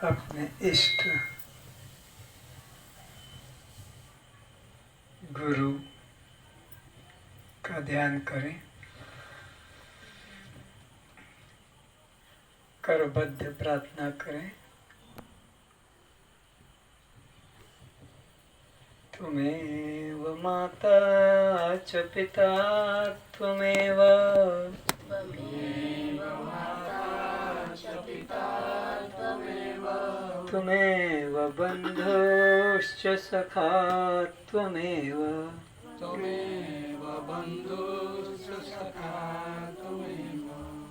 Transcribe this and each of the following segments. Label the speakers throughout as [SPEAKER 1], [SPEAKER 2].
[SPEAKER 1] अपने इष्ट गुरु का ध्यान करें। करबद्ध प्रार्थना करें। त्वमेव माता च पिता त्वमेव त्वमेव बन्धुश्च सखा त्वमेव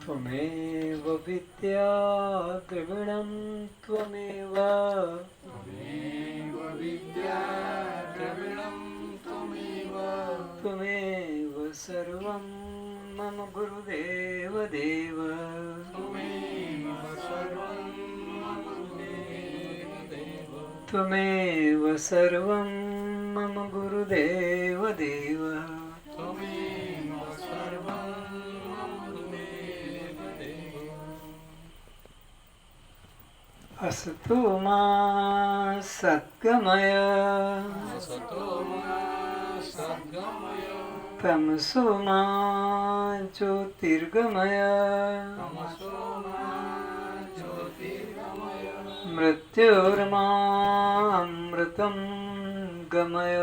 [SPEAKER 1] त्वमेव विद्या द्रविणं त्वमेव त्वमेव सर्वं मम गुरुदेव देव त्वमेव सर्वं मम गुरुदेव देव असतो मा सद्गमय तमसो मा ज्योतिर्गमय मृत्युर्मामृतं गमय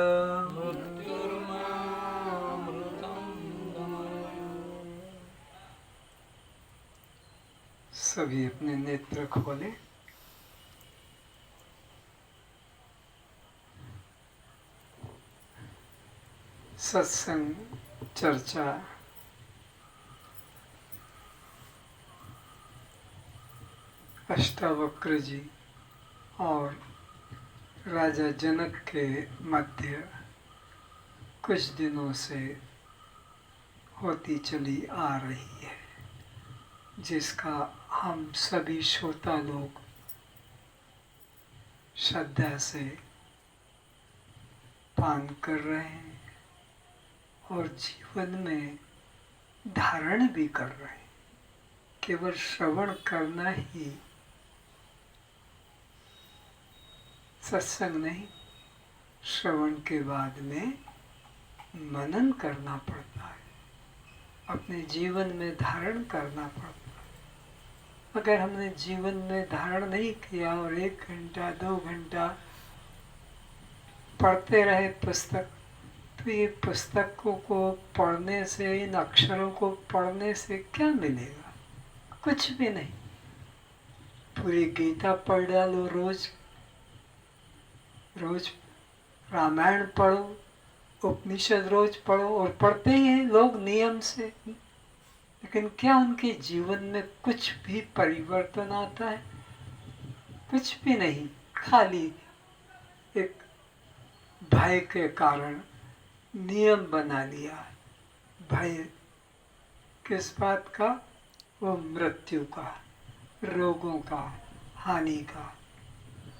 [SPEAKER 1] सभी अपने नेत्र खोले। सत्संग चर्चा अष्टावक्र जी और राजा जनक के मध्य कुछ दिनों से होती चली आ रही है, जिसका हम सभी श्रोता लोग श्रद्धा से पान कर रहे हैं और जीवन में धारण भी कर रहे हैं। केवल श्रवण करना ही सत्संग नहीं, श्रवण के बाद में मनन करना पड़ता है, अपने जीवन में धारण करना पड़ता है। अगर हमने जीवन में धारण नहीं किया और 1 घंटा 2 घंटा पढ़ते रहे पुस्तक, तो ये पुस्तकों को पढ़ने से, इन अक्षरों को पढ़ने से क्या मिलेगा? कुछ भी नहीं। पूरी गीता पढ़ डालो, रोज रामायण पढ़ो, उपनिषद रोज पढ़ो, और पढ़ते ही हैं लोग नियम से, लेकिन क्या उनके जीवन में कुछ भी परिवर्तन आता है? कुछ भी नहीं। खाली एक भय के कारण नियम बना लिया। भय किस बात का? वो मृत्यु का, रोगों का, हानि का।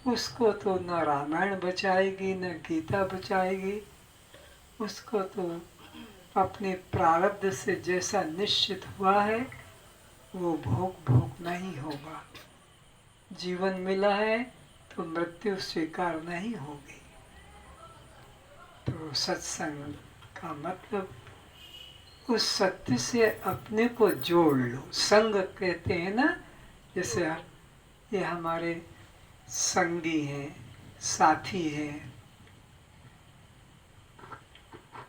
[SPEAKER 1] उसको तो न रामायण बचाएगी न गीता बचाएगी। उसको तो अपने प्रारब्ध से जैसा निश्चित हुआ है वो भोगना ही होगा। जीवन मिला है तो मृत्यु स्वीकार नहीं होगी। तो सत्संग का मतलब उस सत्य से अपने को जोड़ लो। संग कहते हैं ना, जैसे ये हमारे संगी हैं, साथी हैं,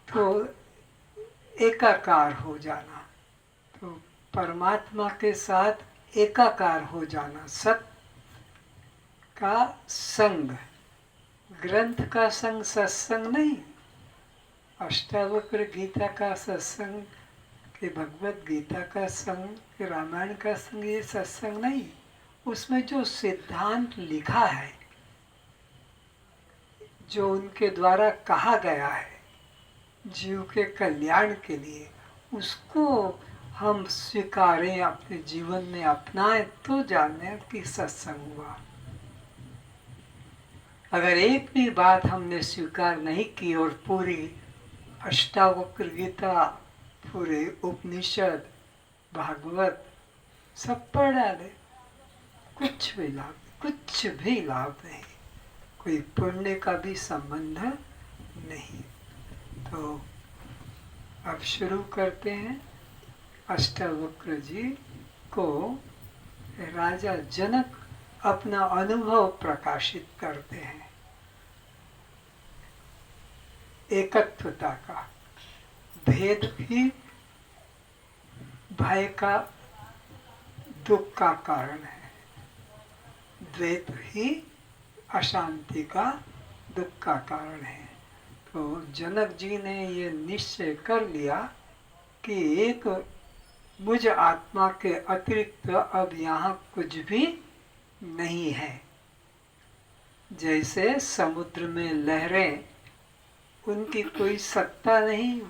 [SPEAKER 1] तो एकाकार हो जाना, तो परमात्मा के साथ एकाकार हो जाना। सत का संग, ग्रंथ का संग सत्संग नहीं। अष्टावक्र गीता का सत्संग कि भगवत गीता का संग कि रामायण का संग, ये सत्संग नहीं। उसमें जो सिद्धांत लिखा है, जो उनके द्वारा कहा गया है जीव के कल्याण के लिए, उसको हम स्वीकारें, अपने जीवन में अपनाएं, तो जाने कि सत्संग हुआ। अगर एक भी बात हमने स्वीकार नहीं की और पूरी अष्टावक्र गीता, पूरे उपनिषद, भागवत सब पढ़ डाले, कुछ भी लाभ, कुछ कुछ भी लाभ नहीं, कोई पुण्य का भी संबंध नहीं। तो अब शुरू करते हैं। अष्टावक्र जी को राजा जनक अपना अनुभव प्रकाशित करते हैं एकत्वता का। भेद ही भय का, दुख का कारण है, द्वैत ही अशांति का, दुख का कारण है। तो जनक जी ने ये निश्चय कर लिया कि एक मुझ आत्मा के अतिरिक्त अब यहाँ कुछ भी नहीं है। जैसे समुद्र में लहरें, उनकी कोई सत्ता नहीं,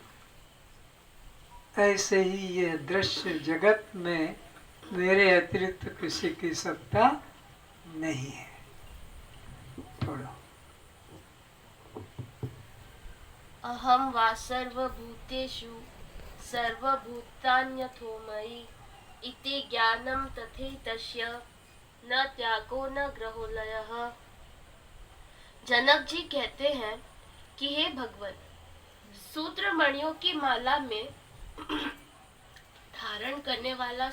[SPEAKER 1] ऐसे ही ये दृश्य जगत में मेरे अतिरिक्त किसी की सत्ता नहीं है। पढ़ो।
[SPEAKER 2] अहम वा सर्वभूतेषु सर्वभूतान्यथो मयि इति ज्ञानं तथैतस्य न त्यागो न ग्रहोलयः। जनक जी कहते हैं कि हे भगवान, सूत्रमणियों की माला में धारण करने वाला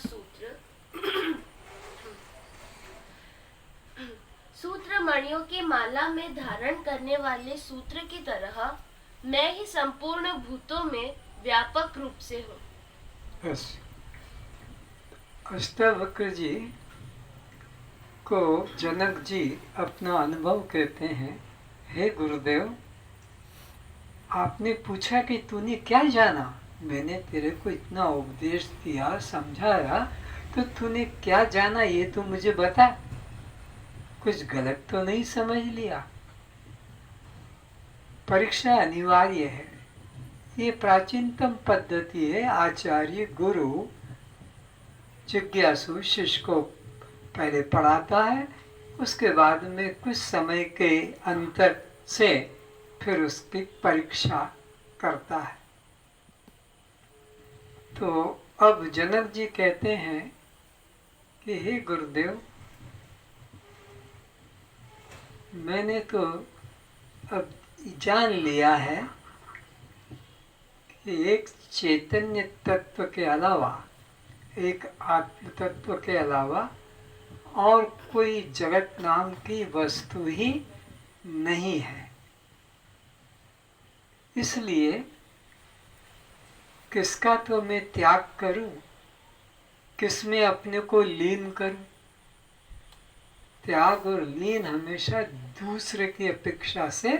[SPEAKER 2] सूत्रमणियों की माला में धारण करने वाले सूत्र की तरह मैं ही संपूर्ण भूतों में व्यापक रूप से हूँ।
[SPEAKER 1] अष्टावक्र जी को जनक जी अपना अनुभव कहते हैं, हे गुरुदेव, आपने पूछा कि तूने क्या जाना, मैंने तेरे को इतना उपदेश दिया, समझाया, तो तूने क्या जाना ये तो मुझे बता, कुछ गलत तो नहीं समझ लिया। परीक्षा अनिवार्य है, ये प्राचीनतम पद्धति है। आचार्य गुरु जिज्ञासु शिष्य को पहले पढ़ाता है, उसके बाद में कुछ समय के अंतर से फिर उसकी परीक्षा करता है। तो अब जनक जी कहते हैं कि हे गुरुदेव, मैंने तो अब जान लिया है कि एक चैतन्य तत्व के अलावा, एक आत्म तत्व के अलावा और कोई जगत नाम की वस्तु ही नहीं है। इसलिए किसका तो मैं त्याग करूं, किसमें अपने को लीन करूं। त्याग और लीन हमेशा दूसरे की अपेक्षा से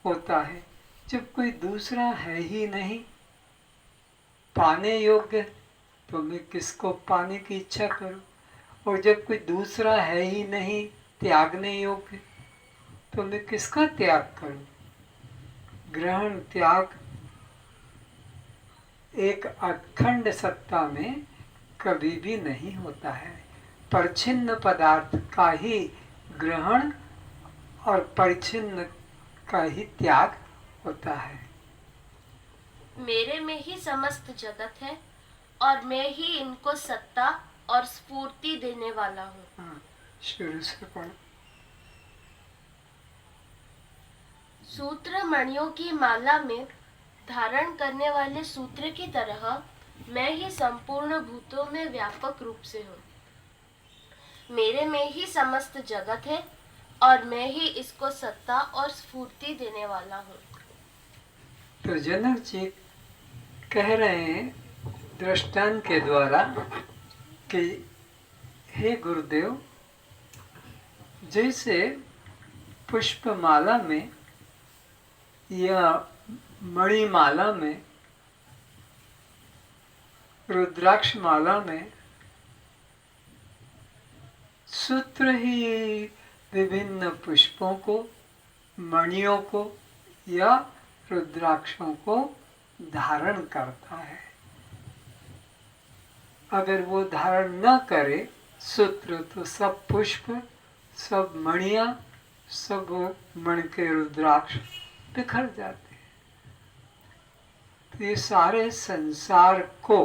[SPEAKER 1] होता है। जब कोई दूसरा है ही नहीं पाने योग्य, तो मैं किसको पाने की इच्छा करूं। और जब कोई दूसरा है ही नहीं त्यागने योग्य, तो मैं किसका त्याग करूं। ग्रहण त्याग एक अखंड सत्ता में कभी भी नहीं होता है। परिच्छिन्न पदार्थ का ही ग्रहण और परिच्छिन्न का ही त्याग होता है।
[SPEAKER 2] मेरे में ही समस्त जगत है और मैं ही इनको सत्ता और स्फूर्ति देने वाला हूँ।
[SPEAKER 1] शुरू से पढ़ो।
[SPEAKER 2] सूत्र मणियों की माला में धारण करने वाले सूत्र की तरह मैं ही संपूर्ण भूतों में व्यापक रूप से हूँ। मेरे में ही समस्त जगत है और मैं ही इसको सत्ता और स्फूर्ति देने वाला हूँ।
[SPEAKER 1] तो जनक जी कह रहे हैं दृष्टांत के द्वारा कि हे गुरुदेव, जैसे पुष्पमाला में या मणिमाला में, रुद्राक्ष माला में सूत्र ही विभिन्न पुष्पों को, मणियों को या रुद्राक्षों को धारण करता है। अगर वो धारण न करे सूत्र, तो सब पुष्प, सब मणियां, सब मण के रुद्राक्ष बिखर जाते हैं। तो ये सारे संसार को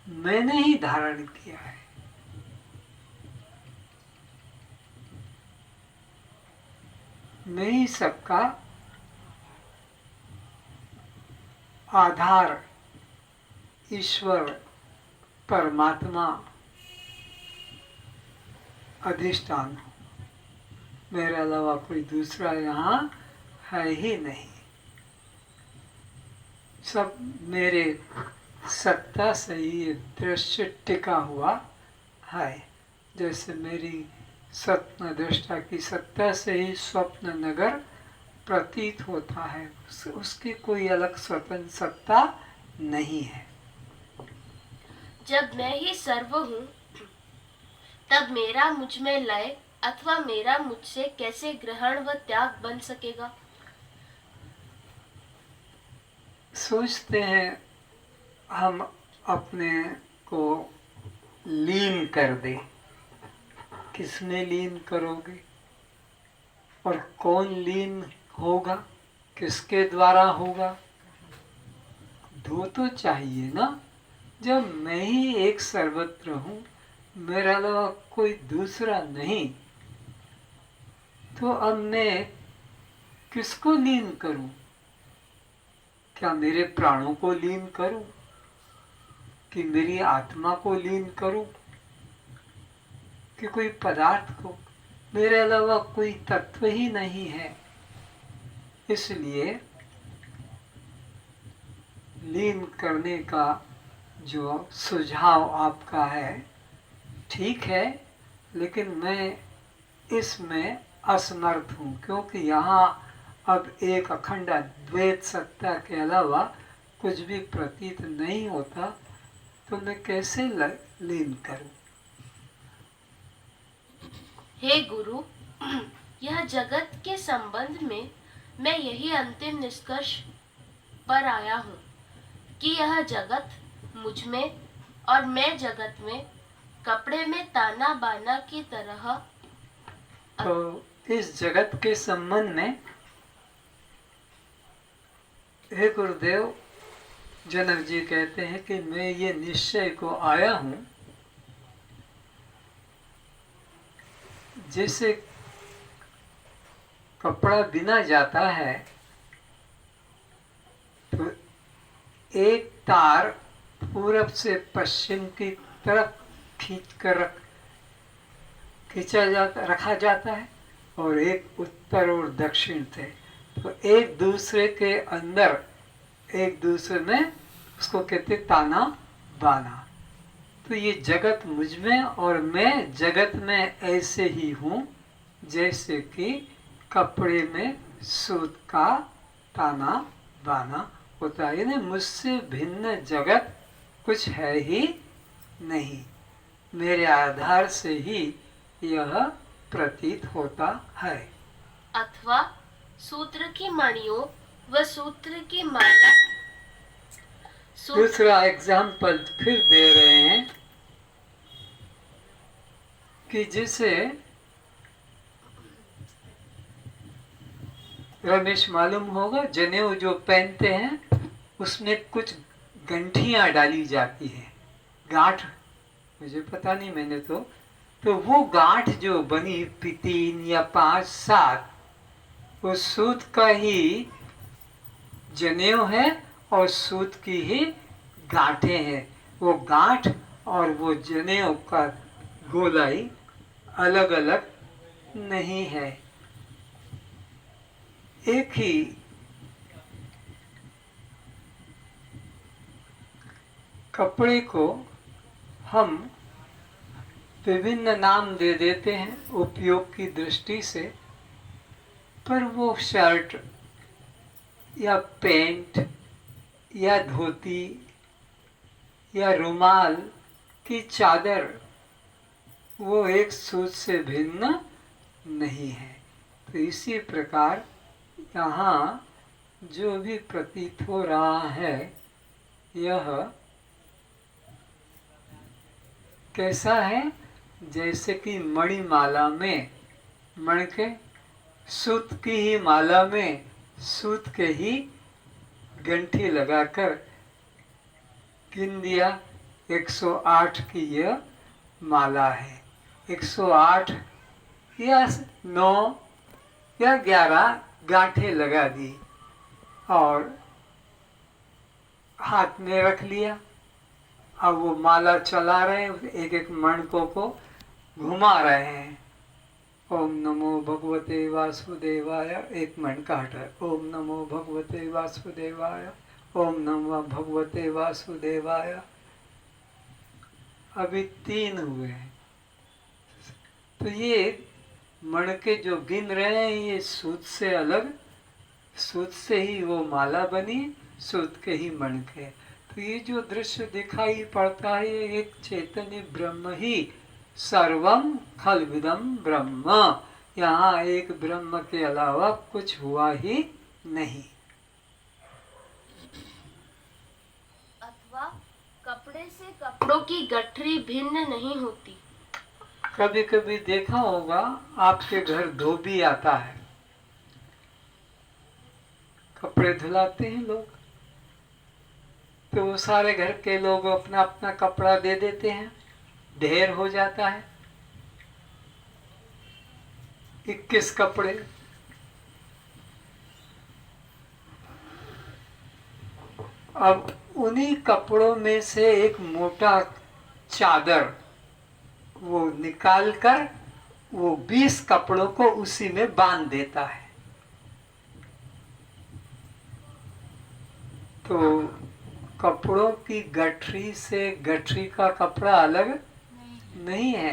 [SPEAKER 1] मैंने ही धारण किया है। मैं ही सबका आधार, ईश्वर, परमात्मा, अधिष्ठान हूँ। मेरे अलावा कोई दूसरा यहाँ है ही नहीं। सब मेरे सत्ता से ही ये दृश्य टिका हुआ है। जैसे मेरी स्वप्न दृष्टा की सत्ता से ही स्वप्न नगर प्रतीत होता है, उसकी कोई अलग स्वतंत्र सत्ता नहीं है।
[SPEAKER 2] जब मैं ही सर्व हूँ, तब मेरा मुझ में लय अथवा मेरा मुझसे कैसे ग्रहण व त्याग बन सकेगा?
[SPEAKER 1] सोचते हैं हम अपने को लीन कर दे। किसमें लीन करोगे और कौन लीन होगा, किसके द्वारा होगा? दो तो चाहिए ना। जब मैं ही एक सर्वत्र हूँ, मेरा अलावा कोई दूसरा नहीं, तो अब मैं किसको लीन करूं? क्या मेरे प्राणों को लीन करूं कि मेरी आत्मा को लीन करूं कि कोई पदार्थ को? मेरे अलावा कोई तत्व ही नहीं है। इसलिए लीन करने का जो सुझाव आपका है ठीक है, लेकिन मैं इसमें असमर्थ हूँ, क्योंकि यहाँ अब एक अखंड अद्वैत सत्ता के अलावा कुछ भी प्रतीत नहीं होता, तो मैं कैसे लीन करूं?
[SPEAKER 2] हे गुरु, यह जगत के संबंध में मैं यही अंतिम निष्कर्ष पर आया हूँ कि यह जगत मुझ में और मैं जगत में कपड़े में ताना बाना की तरह।
[SPEAKER 1] तो इस जगत के संबंध में हे गुरुदेव, जनक जी कहते हैं कि मैं ये निश्चय को आया हूँ, जैसे कपड़ा बिना जाता है तो एक तार पूरब से पश्चिम की तरफ रखा जाता है, और एक उत्तर और दक्षिण से, तो एक दूसरे के अंदर एक दूसरे में उसको कहते ताना बाना। तो ये जगत मुझ में और मैं जगत में ऐसे ही हूँ जैसे कि कपड़े में सूत का ताना बाना होता है। यानी मुझसे भिन्न जगत कुछ है ही नहीं, मेरे आधार से ही यह प्रतीत होता है।
[SPEAKER 2] अथवा सूत्र की मणियों व सूत्र की माला।
[SPEAKER 1] दूसरा एग्जाम्पल फिर दे रहे हैं कि जिसे रमेश मालूम होगा, जनेऊ जो पहनते हैं उसमें कुछ गंठियां डाली जाती है, गांठ, मुझे पता नहीं, मैंने तो वो गांठ जो बनी 3 या 5, 7, वो सूत का ही जनेऊ है और सूत की ही गांठें हैं। वो गांठ और वो जनेऊ का गोलाई अलग अलग नहीं है, एक ही कपड़े को हम विभिन्न नाम दे देते हैं उपयोग की दृष्टि से, पर वो शर्ट या पैंट या धोती या रुमाल की चादर, वो एक सूत से भिन्न नहीं है। तो इसी प्रकार यहाँ जो भी प्रतीत हो रहा है, यह कैसा है? जैसे कि मणिमाला में मण के सूत की ही माला में सूत के ही गंठी लगाकर गिन दिया, 108 की यह माला है। 108 या 9 या 11 गांठें लगा दी और हाथ में रख लिया। अब वो माला चला रहे हैं, एक एक मणकों को घुमा रहे हैं। ओम नमो भगवते वासुदेवाय, एक मणका हटा, ओम नमो भगवते वासुदेवाय, ओम नमो भगवते वासुदेवाय। अभी 3 हुए हैं। तो ये मणके जो गिन रहे हैं ये सूत से अलग, सूत से ही वो माला बनी, सूत के ही मणके। तो ये जो दृश्य दिखाई पड़ता है ये एक चैतन्य ब्रह्म ही, सर्वम खलविदम ब्रह्म। यहाँ एक ब्रह्म के अलावा कुछ हुआ ही नहीं।
[SPEAKER 2] अथवा कपड़े से कपड़ों की गठरी भिन्न नहीं होती।
[SPEAKER 1] कभी कभी देखा होगा आपके घर धोबी आता है, कपड़े धुलाते हैं लोग, तो वो सारे घर के लोग अपना अपना कपड़ा दे देते हैं, ढेर हो जाता है 21 कपड़े। अब उन्हीं कपड़ों में से एक मोटा चादर वो निकाल कर वो 20 कपड़ों को उसी में बांध देता है। तो कपड़ों की गठरी से गठरी का कपड़ा अलग नहीं है।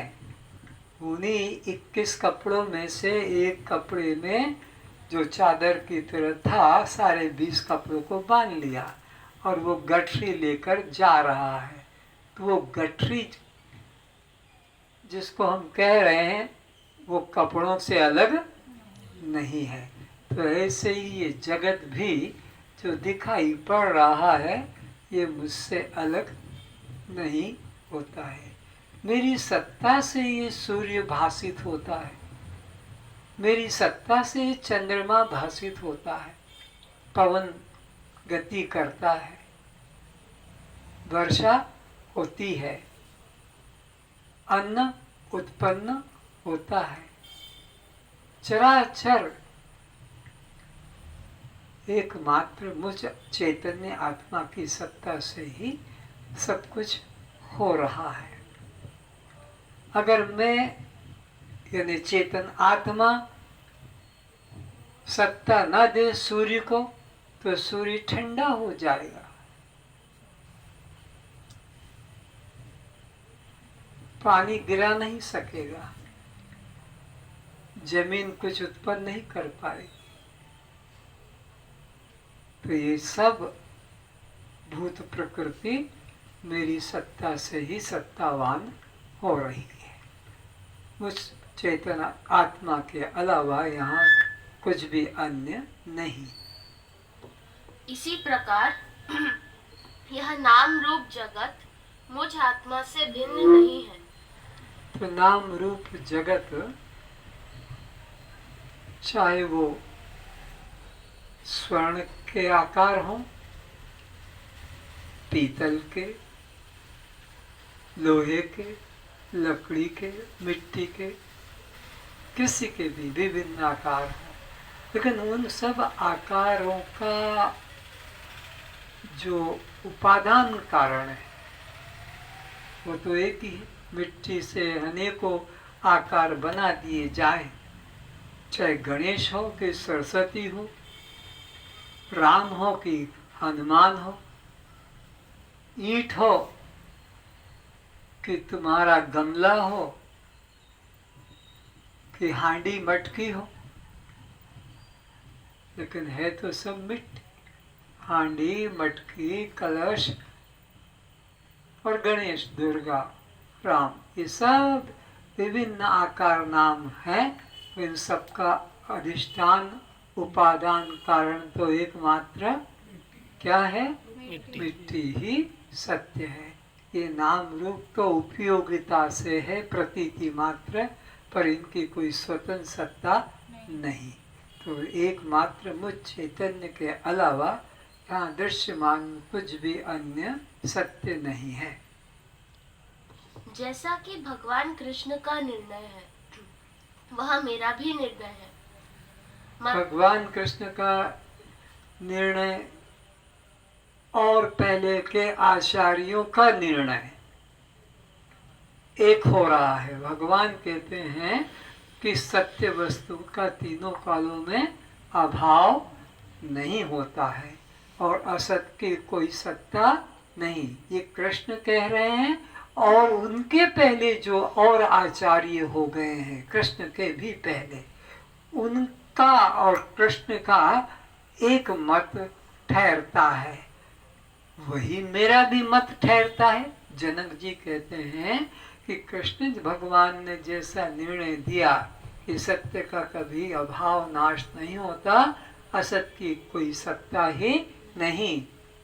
[SPEAKER 1] उन्हीं 21 कपड़ों में से एक कपड़े में जो चादर की तरह था सारे 20 कपड़ों को बांध लिया और वो गठरी लेकर जा रहा है। तो वो गठरी जिसको हम कह रहे हैं वो कपड़ों से अलग नहीं है। तो ऐसे ही ये जगत भी जो दिखाई पड़ रहा है ये मुझसे अलग नहीं होता है। मेरी सत्ता से ये सूर्य भासित होता है, मेरी सत्ता से ये चंद्रमा भासित होता है, पवन गति करता है, वर्षा होती है, अन्न उत्पन्न होता है। चराचर एकमात्र मुझ चैतन्य आत्मा की सत्ता से ही सब कुछ हो रहा है। अगर मैं यानी चेतन आत्मा सत्ता न दे सूर्य को तो सूर्य ठंडा हो जाएगा, पानी गिरा नहीं सकेगा, जमीन कुछ उत्पन्न नहीं कर पाएगी। तो ये सब भूत प्रकृति मेरी सत्ता से ही सत्तावान हो रही है। मुझ चेतन आत्मा के अलावा यहाँ कुछ भी अन्य नहीं।
[SPEAKER 2] इसी प्रकार यह नाम रूप जगत मुझ आत्मा से भिन्न नहीं है।
[SPEAKER 1] तो नाम रूप जगत चाहे वो स्वर्ण के आकार हो, पीतल के, लोहे के, लकड़ी के, मिट्टी के, किसी के भी विभिन्न आकार हो, लेकिन उन सब आकारों का जो उपादान कारण है वो तो एक ही है। मिट्टी से अनेकों आकार बना दिए जाए, चाहे गणेश हो कि सरस्वती हो, राम हो कि हनुमान हो, ईंट हो कि तुम्हारा गमला हो कि हांडी मटकी हो, लेकिन है तो सब मिट्टी। हांडी मटकी कलश और गणेश दुर्गा राम ये सब विभिन्न आकार नाम है। इन सबका अधिष्ठान उपादान कारण तो एकमात्र क्या है? मिट्टी ही सत्य है। ये नाम रूप तो उपयोगिता से है, प्रतीति मात्र, पर इनकी कोई स्वतंत्र सत्ता नहीं। तो एकमात्र मुझ चैतन्य के अलावा यहाँ दृश्यमान कुछ भी अन्य सत्य नहीं है।
[SPEAKER 2] जैसा कि भगवान कृष्ण का निर्णय है वह मेरा भी निर्णय है।
[SPEAKER 1] भगवान कृष्ण का निर्णय और पहले के आचार्यों का निर्णय एक हो रहा है। भगवान कहते हैं कि सत्य वस्तु का तीनों कालों में अभाव नहीं होता है और असत की कोई सत्ता नहीं, ये कृष्ण कह रहे हैं। और उनके पहले जो और आचार्य हो गए हैं, कृष्ण के भी पहले, उनका और कृष्ण का एक मत ठहरता है, वही मेरा भी मत ठहरता है। जनक जी कहते हैं कि कृष्ण भगवान ने जैसा निर्णय दिया कि सत्य का कभी अभाव नाश नहीं होता, असत की कोई सत्ता ही नहीं,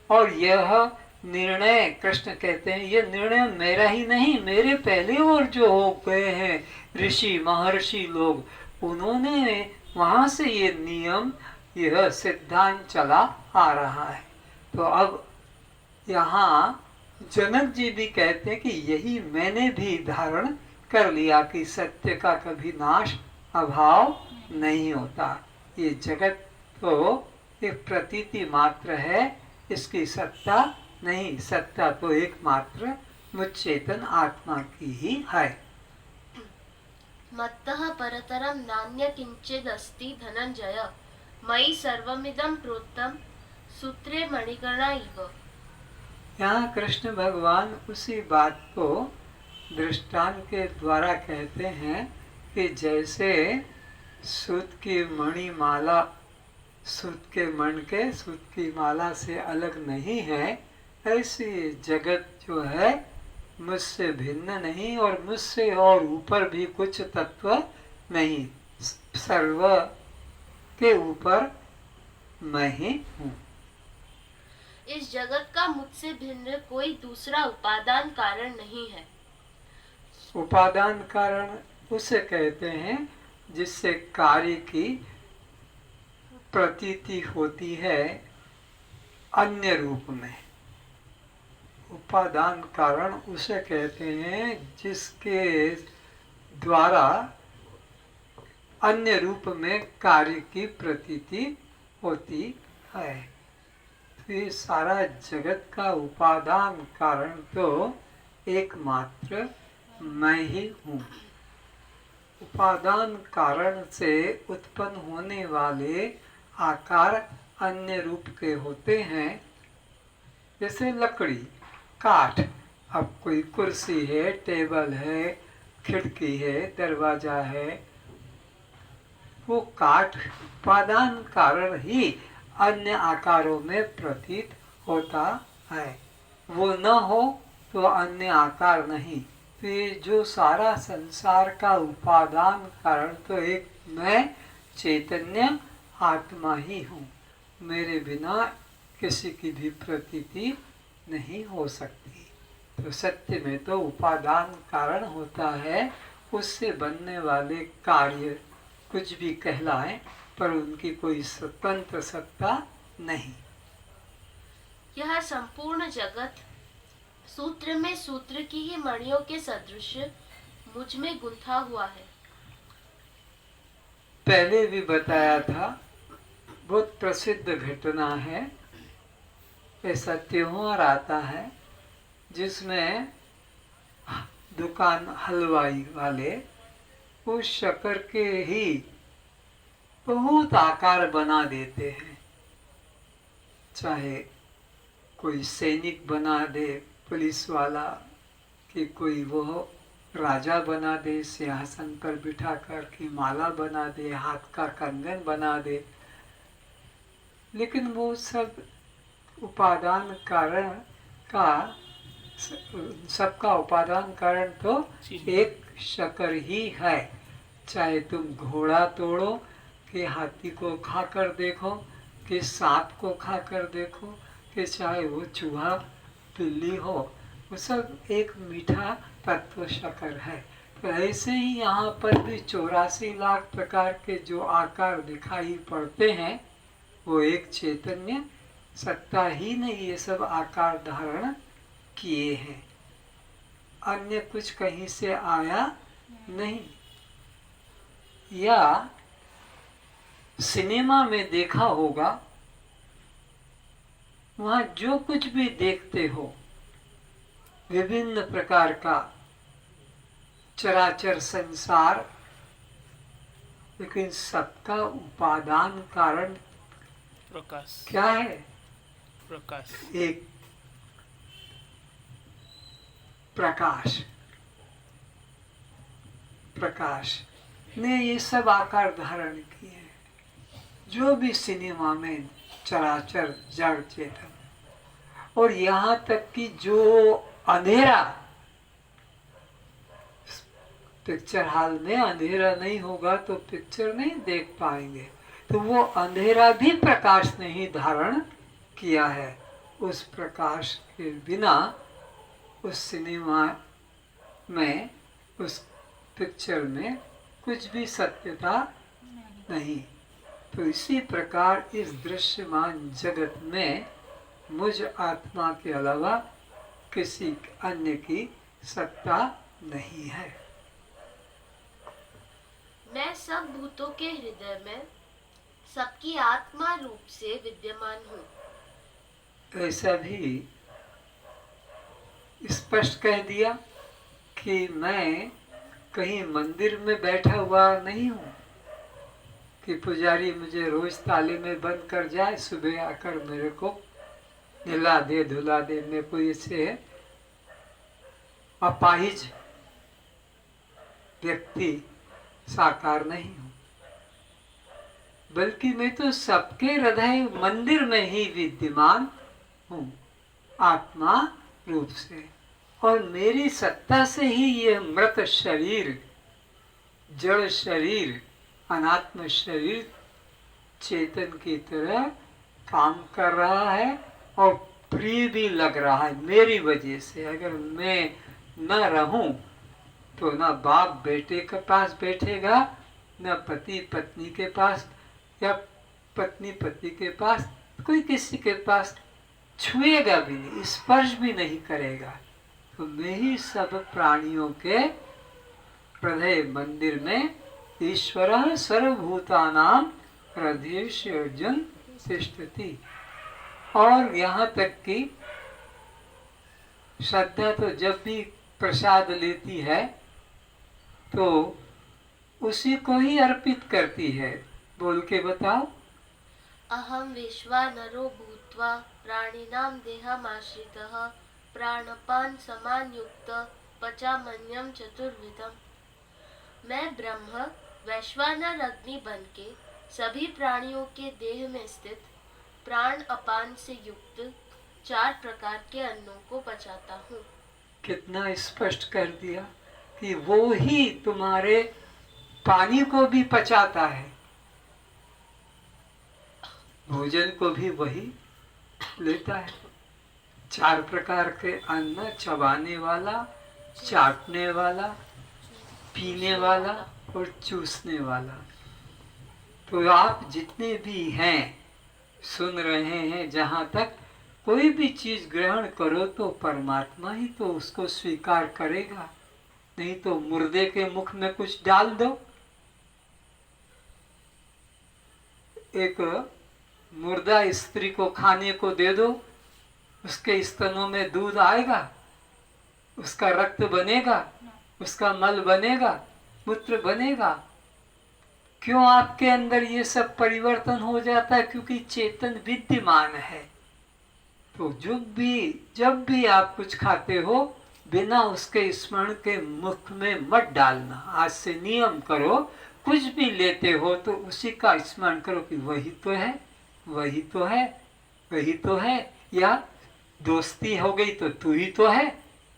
[SPEAKER 1] और यह निर्णय कृष्ण कहते हैं यह निर्णय मेरा ही नहीं, मेरे पहले और जो हो गए हैं ऋषि महर्षि लोग, उन्होंने वहां से ये नियम, यह सिद्धांत चला आ रहा है। तो अब यहाँ जनक जी भी कहते हैं कि यही मैंने भी धारण कर लिया कि सत्य का कभी नाश अभाव नहीं होता। ये जगत तो एक प्रतीति मात्र है, इसकी सत्ता नहीं, सत्ता तो एकमात्र मुझ चेतन आत्मा की ही है।
[SPEAKER 2] मत्तः परतरं नान्य किंचिदस्ति धनंजय मयि सर्वमिदं प्रोक्तं सूत्रे मणिकर्णा इव।
[SPEAKER 1] यहाँ कृष्ण भगवान उसी बात को दृष्टांत के द्वारा कहते हैं कि जैसे सूत की मणिमाला सूत के मण के सूत की माला से अलग नहीं है, ऐसी जगत जो है मुझसे भिन्न नहीं और मुझसे और ऊपर भी कुछ तत्व नहीं, सर्व के ऊपर मैं ही हूँ।
[SPEAKER 2] इस जगत का मुझसे भिन्न कोई दूसरा उपादान कारण नहीं है।
[SPEAKER 1] उपादान कारण उसे कहते हैं जिससे कार्य की प्रतीति होती है अन्य रूप में। उपादान कारण उसे कहते हैं जिसके द्वारा अन्य रूप में कार्य की प्रतीति होती है। तो ये सारा जगत का उपादान कारण तो एकमात्र मैं ही हूँ। उपादान कारण से उत्पन्न होने वाले आकार अन्य रूप के होते हैं, जैसे लकड़ी, काठ। अब कोई कुर्सी है, टेबल है, खिड़की है, दरवाजा है, वो काठ उपादान कारण ही अन्य आकारों में प्रतीत होता है। वो न हो तो अन्य आकार नहीं। तो ये जो सारा संसार का उपादान कारण तो एक मैं चैतन्य आत्मा ही हूँ, मेरे बिना किसी की भी प्रतीति नहीं हो सकती। तो सत्य में तो उपादान कारण होता है, उससे बनने वाले कार्य कुछ भी कहलाएं, पर उनकी कोई स्वतंत्र सत्ता नहीं।
[SPEAKER 2] यह संपूर्ण जगत सूत्र में सूत्र की ही मणियों के सदृश मुझ में गुंथा हुआ है।
[SPEAKER 1] पहले भी बताया था, बहुत प्रसिद्ध घटना है। ऐसा त्योहार आता है जिसमें दुकान हलवाई वाले उस शक्कर के ही बहुत आकार बना देते हैं। चाहे कोई सैनिक बना दे, पुलिस वाला, कि कोई वो राजा बना दे, सिंहासन पर बिठा कर की माला बना दे, हाथ का कंगन बना दे, लेकिन वो सब उपादान कारण का, सबका उपादान कारण तो एक शक्कर ही है। चाहे तुम घोड़ा तोड़ो, कि हाथी को खाकर देखो, कि सांप को खाकर देखो, कि चाहे वो चूहा बिल्ली हो, वो सब एक मीठा तत्व शक्कर है। तो ऐसे ही यहाँ पर भी 84 लाख प्रकार के जो आकार दिखाई पड़ते हैं, वो एक चैतन्य सत्ता ही ने ये सब आकार धारण किए हैं, अन्य कुछ कहीं से आया नहीं। या सिनेमा में देखा होगा, वहां जो कुछ भी देखते हो, विभिन्न प्रकार का चराचर संसार, लेकिन सबका उपादान कारण
[SPEAKER 3] प्रकाश।
[SPEAKER 1] क्या है?
[SPEAKER 3] प्रकाश।
[SPEAKER 1] एक प्रकाश। प्रकाश ने ये सब आकार धारण किए। जो भी सिनेमा में चराचर जड़ चेतन, और यहाँ तक कि जो अंधेरा, पिक्चर हॉल में अंधेरा नहीं होगा तो पिक्चर नहीं देख पाएंगे, तो वो अंधेरा भी प्रकाश ने ही धारण किया है। उस प्रकाश के बिना उस सिनेमा में, उस पिक्चर में कुछ भी सत्यता नहीं। तो इसी प्रकार इस दृश्यमान जगत में मुझ आत्मा के अलावा किसी अन्य की सत्ता नहीं है।
[SPEAKER 2] मैं सब भूतों के हृदय में सबकी आत्मा रूप से विद्यमान हूँ।
[SPEAKER 1] ऐसा भी स्पष्ट कह दिया कि मैं कहीं मंदिर में बैठा हुआ नहीं हूँ कि पुजारी मुझे रोज ताले में बंद कर जाए, सुबह आकर मेरे को नहला दे धुला दे। मैं कोई ऐसे अपाहिज व्यक्ति साकार नहीं हूँ, बल्कि मैं तो सबके हृदय मंदिर में ही विद्यमान हूँ, आत्मा रूप से। और मेरी सत्ता से ही ये मृत शरीर, जड़ शरीर, अनात्म शरीर चेतन की तरह काम कर रहा है और प्रिय भी लग रहा है मेरी वजह से। अगर मैं न रहूं तो न बाप बेटे के पास बैठेगा, न पति पत्नी के पास, या पत्नी पति के पास, कोई किसी के पास छुएगा भी नहीं, स्पर्श भी नहीं करेगा। तो मैं ही सब प्राणियों के हृदय मंदिर में ईश्वर सर्वभूतानां हृदयेषु अर्जुन तिष्ठति। और यहाँ तक कि श्रद्धा तो जब भी प्रसाद लेती है तो उसी को ही अर्पित करती है। बोल के बताओ।
[SPEAKER 2] अहम विश्वानरो भूत्वा प्राणिनां देहमाश्रितः प्राणपान समान युक्त पचामन्यम चतुर्विधम। मैं ब्रह्म वैश्वानर अग्नि बन के सभी प्राणियों के देह में स्थित प्राण अपान से युक्त 4 प्रकार के अन्नों को पचाता हूँ।
[SPEAKER 1] कितना स्पष्ट कर दिया कि वो ही तुम्हारे पानी को भी पचाता है, भोजन को भी वही लेता है। 4 प्रकार के अन्न, चबाने वाला, चाटने वाला, पीने वाला और चूसने वाला। तो आप जितने भी हैं, सुन रहे हैं, जहाँ तक कोई भी चीज ग्रहण करो तो परमात्मा ही तो उसको स्वीकार करेगा, नहीं तो मुर्दे के मुख में कुछ डाल दो। एक मुर्दा स्त्री को खाने को दे दो, उसके स्तनों में दूध आएगा, उसका रक्त बनेगा, उसका मल बनेगा, मूत्र बनेगा। क्यों आपके अंदर ये सब परिवर्तन हो जाता है? क्योंकि चेतन विद्यमान है। तो जब भी आप कुछ खाते हो, बिना उसके स्मरण के मुख में मत डालना। आज से नियम करो, कुछ भी लेते हो तो उसी का स्मरण करो कि वही तो है, वही तो है, वही तो है। या दोस्ती हो गई तो तू ही तो है,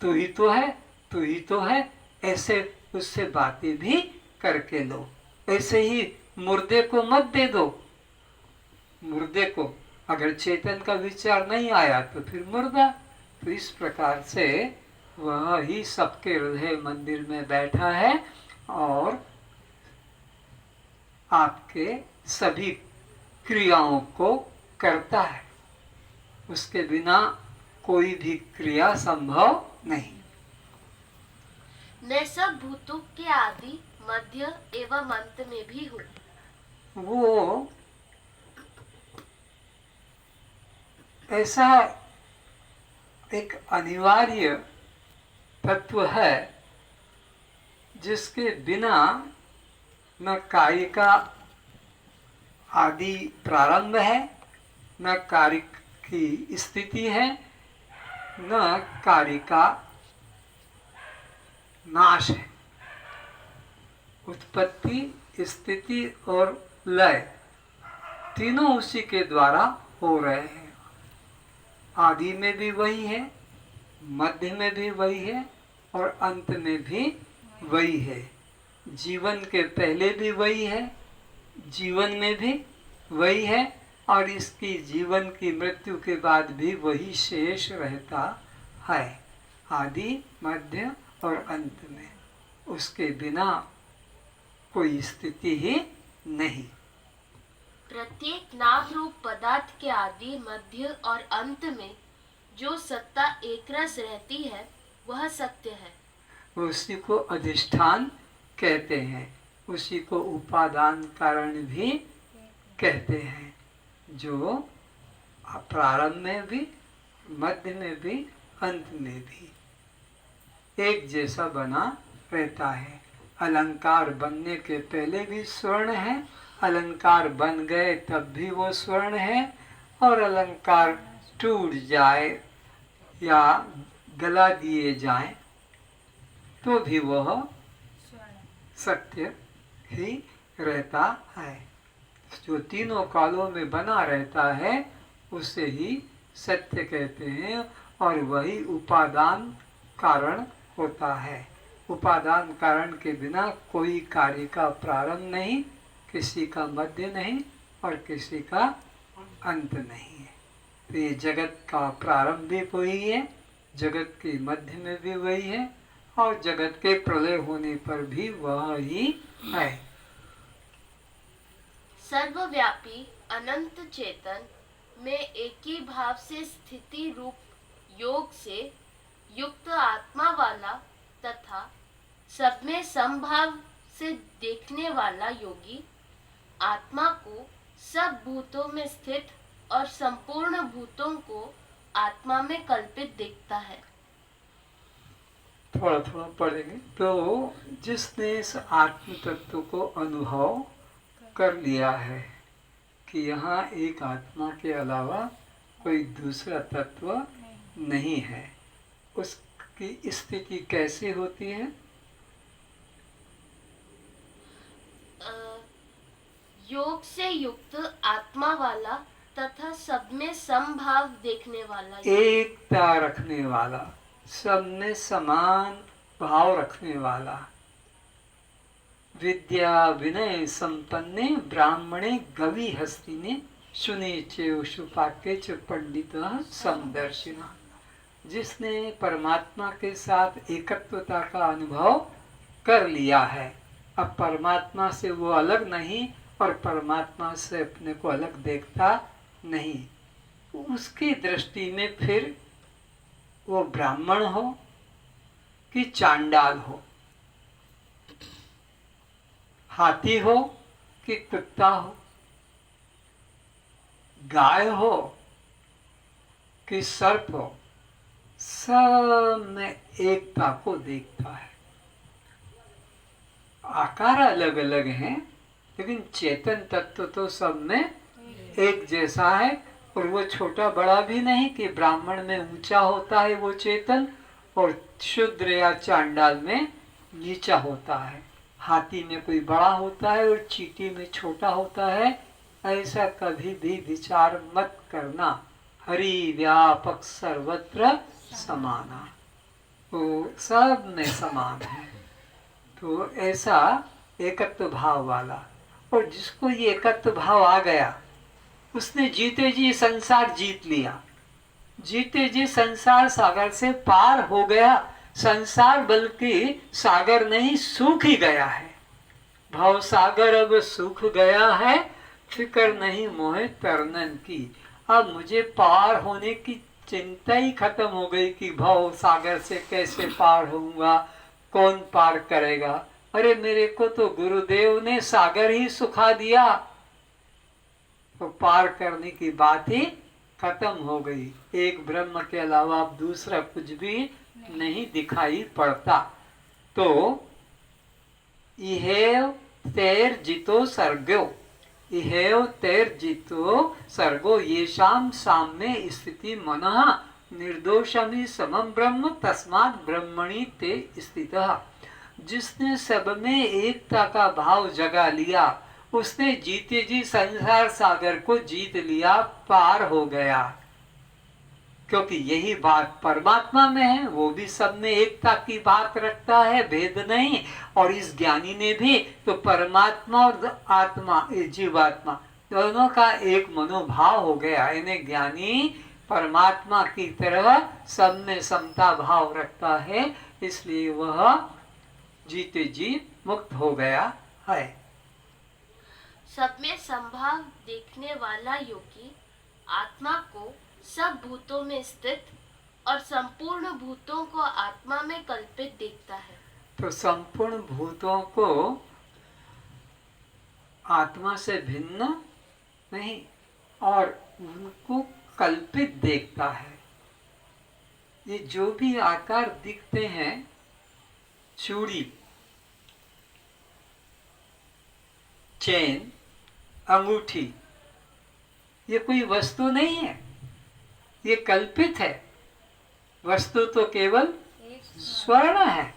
[SPEAKER 1] तू ही तो है, तू ही तो है। ऐसे उससे बातें भी करके लो। ऐसे ही मुर्दे को मत दे दो। मुर्दे को अगर चेतन का विचार नहीं आया तो फिर मुर्दा। तो इस प्रकार से वह ही सबके हृदय मंदिर में बैठा है और आपके सभी क्रियाओं को करता है। उसके बिना कोई भी क्रिया संभव नहीं।
[SPEAKER 2] मैं सब भूतों के आदि, मध्य एवं अंत में भी हूँ।
[SPEAKER 1] वो ऐसा एक अनिवार्य तत्व है जिसके बिना न कार्य का आदि प्रारंभ है, न कार्य की स्थिति है, न कार्य का नाश है। उत्पत्ति, स्थिति और लय तीनों उसी के द्वारा हो रहे हैं। आदि में भी वही है, मध्य में भी वही है और अंत में भी वही है। जीवन के पहले भी वही है, जीवन में भी वही है और इसकी जीवन की मृत्यु के बाद भी वही शेष रहता है। आदि, मध्य और अंत में उसके बिना कोई स्थिति ही नहीं।
[SPEAKER 2] प्रत्येक नाम रूप पदार्थ के आदि, मध्य और अंत में जो सत्ता एक रस रहती है वह सत्य है।
[SPEAKER 1] उसी को अधिष्ठान कहते हैं, उसी को उपादान कारण भी कहते हैं, जो प्रारंभ में भी, मध्य में भी, अंत में भी एक जैसा बना रहता है। अलंकार बनने के पहले भी स्वर्ण है, अलंकार बन गए तब भी वो स्वर्ण है, और अलंकार टूट जाए या गला दिए जाए तो भी वह सत्य ही रहता है। जो तीनों कालों में बना रहता है उसे ही सत्य कहते हैं, और वही उपादान कारण होता है। उपादान कारण के बिना कोई कार्य का प्रारंभ नहीं, किसी का मध्य नहीं और किसी का अंत नहीं है। तो ये जगत का प्रारंभ भी वही है, जगत के मध्य में भी वही है और जगत के प्रलय होने पर भी वह ही है।
[SPEAKER 2] सर्वव्यापी अनंत चेतन में एक ही भाव से स्थिति रूप योग से युक्त आत्मा वाला तथा सब में समभाव से देखने वाला योगी आत्मा को सब भूतों में स्थित और संपूर्ण भूतों को आत्मा में कल्पित देखता है।
[SPEAKER 1] थोड़ा थोड़ा पढ़ेंगे। तो जिसने इस आत्म तत्व को अनुभव कर लिया है कि यहाँ एक आत्मा के अलावा कोई दूसरा तत्व नहीं है, उसकी स्थिति कैसे होती है?
[SPEAKER 2] योग से युक्त आत्मा वाला तथा सब में समभाव देखने वाला,
[SPEAKER 1] एकता रखने वाला, सब में समान भाव रखने वाला, विद्या विनय संपन्ने ब्राह्मणे गवि हस्तिने सुने चुपाके च पंडित समदर्शिना। जिसने परमात्मा के साथ एकत्वता का अनुभव कर लिया है, अब परमात्मा से वो अलग नहीं और परमात्मा से अपने को अलग देखता नहीं, उसकी दृष्टि में फिर वो ब्राह्मण हो कि चांडाल हो, हाथी हो कि कुत्ता हो, गाय हो कि सर्प हो, सब में एकता को देखता है। आकार अलग अलग हैं लेकिन चेतन तत्व तो सब में एक जैसा है, और वो छोटा बड़ा भी नहीं कि ब्राह्मण में ऊंचा होता है वो चेतन और शूद्र या चांडाल में नीचा होता है, हाथी में कोई बड़ा होता है और चींटी में छोटा होता है। ऐसा कभी भी विचार मत करना। हरि व्यापक सर्वत्र समाना, वो सब में समान है। तो ऐसा एकत्व भाव वाला, और जिसको ये एकत्व भाव आ गया उसने जीते जी संसार जीत लिया, जीते जी संसार सागर से पार हो गया। संसार बल्कि सागर नहीं सूख ही गया है, भाव सागर अब सूख गया है, फिक्र नहीं मोहे तरनन की। अब मुझे पार होने की चिंता ही खत्म हो गई कि भाव सागर से कैसे पार होऊंगा, कौन पार करेगा। अरे मेरे को तो गुरुदेव ने सागर ही सुखा दिया, तो पार करने की बात ही खत्म हो गई। एक ब्रह्म के अलावा अब दूसरा कुछ भी नहीं दिखाई पड़ता। तो इहेव तैर जितो सर्गो, इहेव तैर जितो सर्गो येषाम साम्य स्थिति मनः निर्दोषमि समम ब्रह्म तस्मात् ब्रह्मणि ते स्थितः। जिसने सब में एकता का भाव जगा लिया उसने जीते जी संसार सागर को जीत लिया, पार हो गया। क्योंकि यही बात परमात्मा में है, वो भी सब में एकता की बात रखता है, भेद नहीं। और इस ज्ञानी ने भी तो परमात्मा और आत्मा, जीवात्मा दोनों का एक मनोभाव हो गया। इन्हें ज्ञानी परमात्मा की तरह सब में समता भाव रखता है, इसलिए वह जीते जी मुक्त हो गया है।
[SPEAKER 2] सब में संभाव देखने वाला योगी आत्मा को सब भूतों में स्थित और संपूर्ण भूतों को आत्मा में कल्पित देखता है।
[SPEAKER 1] तो संपूर्ण भूतों को आत्मा से भिन्न नहीं और उनको कल्पित देखता है। ये जो भी आकार दिखते हैं, चूड़ी, चेन, अंगूठी, ये कोई वस्तु नहीं है, ये कल्पित है। वस्तु तो केवल स्वर्ण है।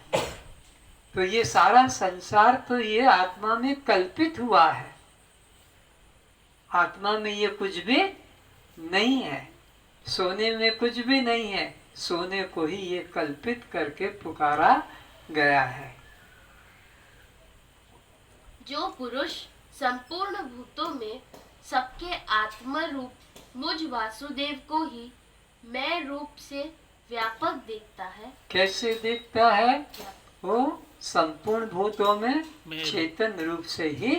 [SPEAKER 1] तो ये सारा संसार तो ये आत्मा में कल्पित हुआ है। आत्मा में ये कुछ भी नहीं है, सोने में कुछ भी नहीं है, सोने को ही ये कल्पित करके पुकारा गया है।
[SPEAKER 2] जो पुरुष संपूर्ण भूतों में सबके आत्म रूप मुझ वासुदेव को ही मैं रूप से व्यापक देखता है।
[SPEAKER 1] कैसे देखता है? वो संपूर्ण भूतों में
[SPEAKER 3] मैं
[SPEAKER 1] चेतन रूप से ही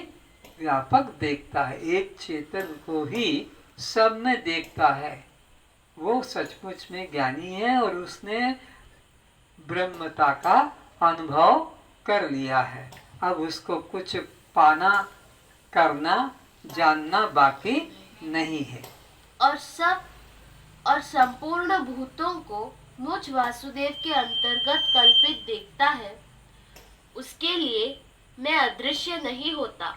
[SPEAKER 1] व्यापक देखता है। एक चेतन को ही सब में देखता है। वो सचमुच में ज्ञानी है और उसने ब्रह्मता का अनुभव कर लिया है। अब उसको कुछ पाना, करना, जानना बाकी नहीं है।
[SPEAKER 2] और संपूर्ण भूतों को मुझ वासुदेव के अंतर्गत कल्पित देखता है। उसके लिए मैं अदृश्य नहीं होता।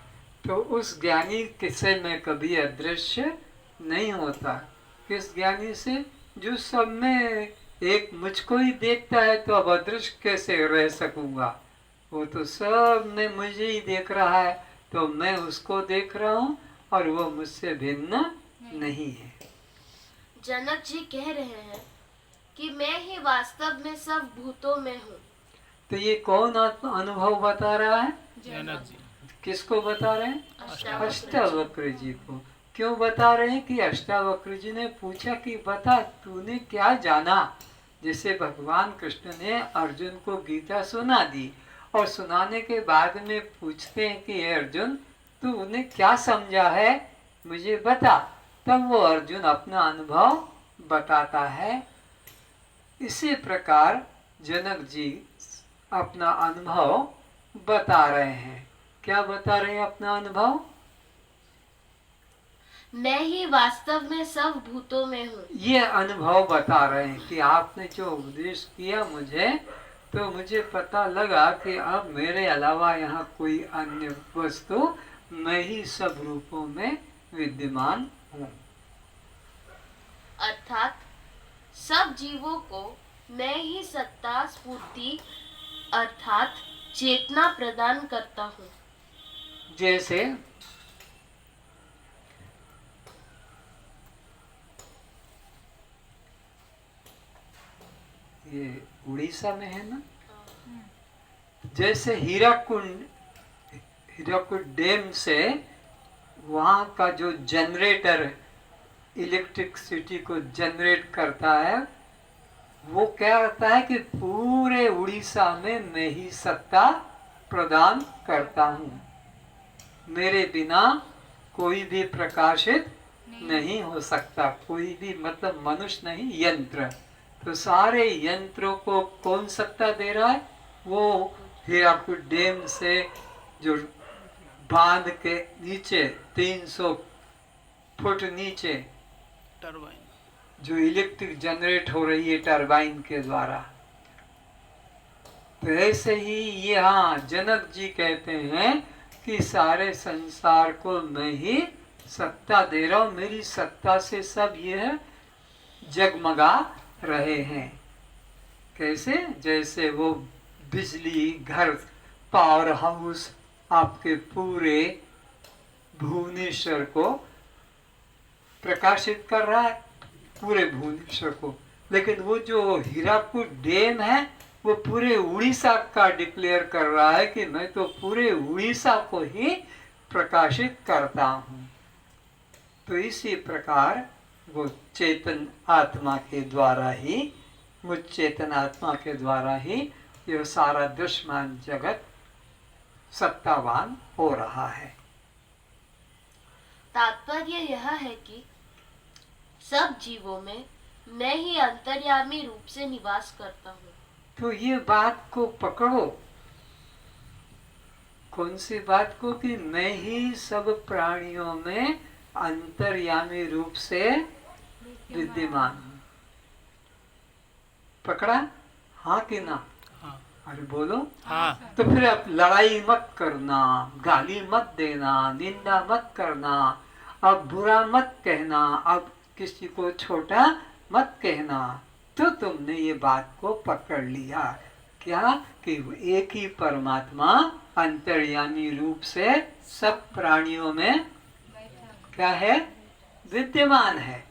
[SPEAKER 1] तो उस ज्ञानी से मैं कभी अदृश्य नहीं होता। किस ज्ञानी से? जो सब में एक मुझको ही देखता है, तो अब अदृश्य कैसे रह सकूंगा? वो तो सब में मुझे ही देख रहा है, तो मैं उसको देख रहा हूँ और वो मुझसे भिन्न नहीं है।
[SPEAKER 2] जनक जी कह रहे हैं कि मैं ही वास्तव में सब भूतों में हूँ।
[SPEAKER 1] तो ये कौन अनुभव बता रहा है?
[SPEAKER 3] जनक जी।
[SPEAKER 1] किसको बता रहे हैं?
[SPEAKER 2] अष्टावक्र
[SPEAKER 1] अष्टावक्र जी को। क्यों बता रहे हैं? कि अष्टावक्र जी ने पूछा कि बता तूने क्या जाना। जैसे भगवान कृष्ण ने अर्जुन को गीता सुना दी और सुनाने के बाद में पूछते हैं कि अर्जुन तूने क्या समझा है, मुझे बता। तब वो अर्जुन अपना अनुभव बताता है। इसी प्रकार जनक जी अपना अनुभव बता रहे हैं। क्या बता रहे हैं अपना अनुभव?
[SPEAKER 2] मैं ही वास्तव में सब भूतों में हूँ।
[SPEAKER 1] ये अनुभव बता रहे हैं कि आपने जो उपदेश किया मुझे, तो मुझे पता लगा कि अब मेरे अलावा यहाँ कोई अन्य वस्तु, मैं ही सब रूपों में विद्यमान हूँ।
[SPEAKER 2] अर्थात सब जीवों को मैं ही सत्ता स्फूर्ति अर्थात चेतना प्रदान करता हूँ।
[SPEAKER 1] जैसे ये उड़ीसा में है ना, जैसे हीराकुंड डैम से वहाँ का जो जनरेटर इलेक्ट्रिसिटी को जनरेट करता है, वो क्या करता है कि पूरे उड़ीसा में मैं ही सत्ता प्रदान करता हूँ। मेरे बिना कोई भी प्रकाशित नहीं हो सकता। कोई भी मतलब मनुष्य नहीं, यंत्र। तो सारे यंत्रों को कौन सत्ता दे रहा है? वो हीराकुद डैम से जो बांध के नीचे 300 फुट नीचे
[SPEAKER 3] टरबाइन।
[SPEAKER 1] जो इलेक्ट्रिक जनरेट हो रही है टरबाइन के द्वारा। तो ऐसे ही यहाँ जनक जी कहते हैं कि सारे संसार को मैं ही सत्ता दे रहा हूँ, मेरी सत्ता से सब ये जगमगा रहे हैं। कैसे? जैसे वो बिजली घर पावर हाउस आपके पूरे भुवनेश्वर को प्रकाशित कर रहा है, पूरे भुवनेश्वर को। लेकिन वो जो हीराकुद डैम है वो पूरे उड़ीसा का डिक्लेयर कर रहा है कि मैं तो पूरे उड़ीसा को ही प्रकाशित करता हूँ। तो इसी प्रकार वो चेतन आत्मा के द्वारा ही, मुझ चेतन आत्मा के द्वारा ही यह सारा दृश्यमान जगत सत्तावान हो रहा है।
[SPEAKER 2] तात्पर्य यह है कि सब जीवों में मैं ही अंतर्यामी रूप से निवास करता हूँ।
[SPEAKER 1] तो ये बात को पकड़ो। कौन सी बात को? कि मैं ही सब प्राणियों में अंतर्यामी रूप से विद्यमान हूँ। पकड़ा? हाँ कि ना?
[SPEAKER 3] हाँ।
[SPEAKER 1] अरे बोलो।
[SPEAKER 3] हाँ।
[SPEAKER 1] तो फिर अब लड़ाई मत करना, गाली मत देना, निंदा मत करना, अब बुरा मत कहना, अब किसी को छोटा मत कहना। तो तुमने ये बात को पकड़ लिया क्या? कि एक ही परमात्मा अंतर्यामी रूप से सब प्राणियों में क्या है? विद्यमान है।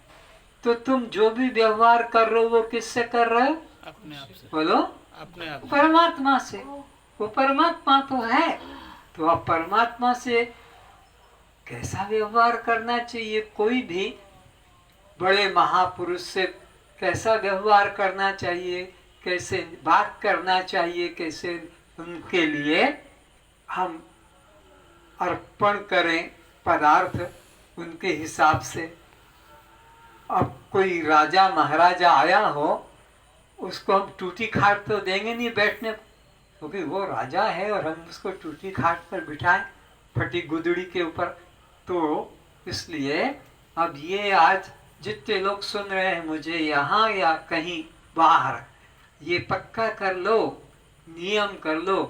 [SPEAKER 1] तो तुम जो भी व्यवहार कर रहे हो वो किससे कर रहे हो?
[SPEAKER 3] अपने आप से।
[SPEAKER 1] बोलो।
[SPEAKER 3] अपने आप से।
[SPEAKER 1] परमात्मा से। वो परमात्मा तो है। तो अब परमात्मा से कैसा व्यवहार करना चाहिए? कोई भी बड़े महापुरुष से कैसा व्यवहार करना चाहिए, कैसे बात करना चाहिए, कैसे उनके लिए हम अर्पण करें पदार्थ उनके हिसाब से। अब कोई राजा महाराजा आया हो, उसको हम टूटी खाट तो देंगे नहीं बैठने, क्योंकि वो राजा है और हम उसको टूटी खाट पर बिठाएं फटी गुदड़ी के ऊपर। तो इसलिए अब ये आज जितने लोग सुन रहे हैं मुझे यहाँ या कहीं बाहर, ये पक्का कर लो, नियम कर लो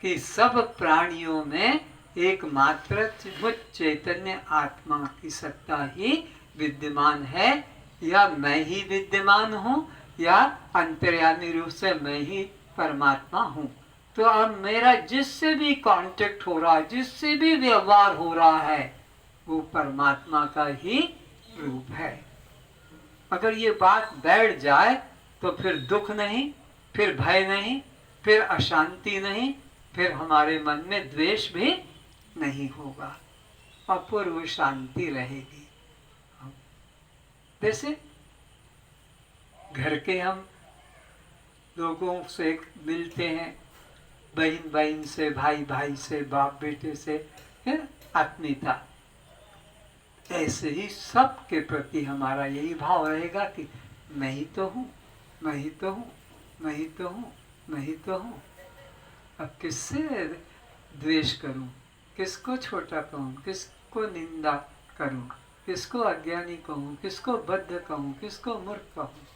[SPEAKER 1] कि सब प्राणियों में एकमात्र मुझ चैतन्य आत्मा की सत्ता ही विद्यमान है, या मैं ही विद्यमान हूँ या अंतर्यामी रूप से मैं ही परमात्मा हूँ। तो अब मेरा जिससे भी कांटेक्ट हो रहा है, जिससे भी व्यवहार हो रहा है, वो परमात्मा का ही रूप है। अगर ये बात बैठ जाए तो फिर दुख नहीं, फिर भय नहीं, फिर अशांति नहीं, फिर हमारे मन में द्वेष भी नहीं होगा, अपूर्व शांति रहेगी। जैसे घर के हम लोगों से मिलते हैं, बहन बहन से, भाई भाई से, बाप बेटे से, आत्मीयता, ऐसे ही सब के प्रति हमारा यही भाव रहेगा कि मैं ही तो हूँ, मैं ही तो हूँ, मैं ही तो हूँ, मैं ही तो हूँ। अब किससे द्वेष करूँ, किसको छोटा कहूँ, किसको निंदा करूँ, किसको अज्ञानी कहूँ, किसको बद्ध कहूँ, किसको मूर्ख कहूँ।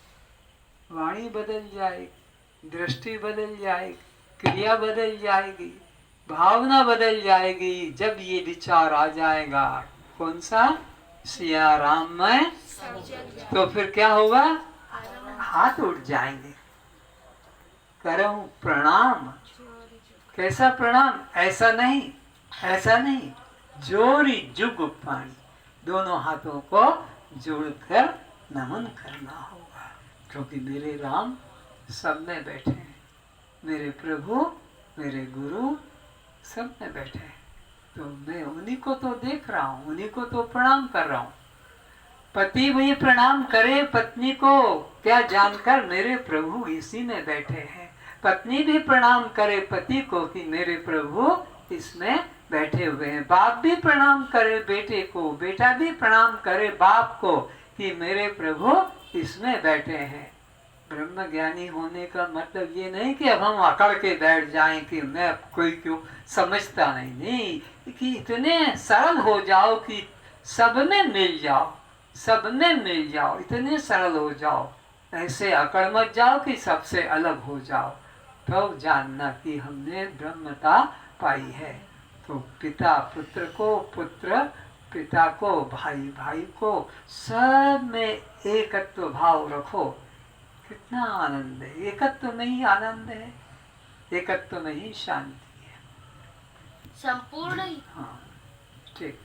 [SPEAKER 1] वाणी बदल जाएगी, दृष्टि बदल जाएगी, क्रिया बदल जाएगी, भावना बदल जाएगी। जब ये विचार आ जाएगा कौन सा? सिया राम में, तो फिर क्या होगा? हाथ उठ जाएंगे, करूं प्रणाम। कैसा प्रणाम? ऐसा नहीं, ऐसा नहीं, जोरी जुग पानी, दोनों हाथों को जोड़कर नमन करना होगा, क्योंकि मेरे राम सब में बैठे हैं, मेरे प्रभु, मेरे गुरु सब में बैठे हैं। तो मैं उन्हीं को तो देख रहा हूँ, उन्हीं को तो प्रणाम कर रहा हूँ। पति भी प्रणाम करे पत्नी को, क्या जानकर मेरे प्रभु इसी में बैठे हैं। पत्नी भी प्रणाम करे पति को कि मेरे प्रभु इसमें बैठे हुए हैं। बाप भी प्रणाम करे बेटे को, बेटा भी प्रणाम करे बाप को कि मेरे प्रभु इसमें बैठे हैं। ब्रह्म ज्ञानी होने का मतलब ये नहीं कि अब हम अकड़ के बैठ जाएं कि मैं कोई क्यों समझता नहीं, कि इतने सरल हो जाओ कि सब में मिल जाओ, सब में मिल जाओ, इतने सरल हो जाओ, ऐसे अकड़ मत जाओ कि सबसे अलग हो जाओ। तो जानना कि हमने ब्रह्मता पाई है। तो पिता पुत्र को, पुत्र पिता को, भाई भाई को, सब में एकत्व भाव रखो। कितना आनंद है, एकत्व में ही आनंद है, एकत्व में ही शांति है।
[SPEAKER 2] संपूर्ण
[SPEAKER 1] हाँ ठीक।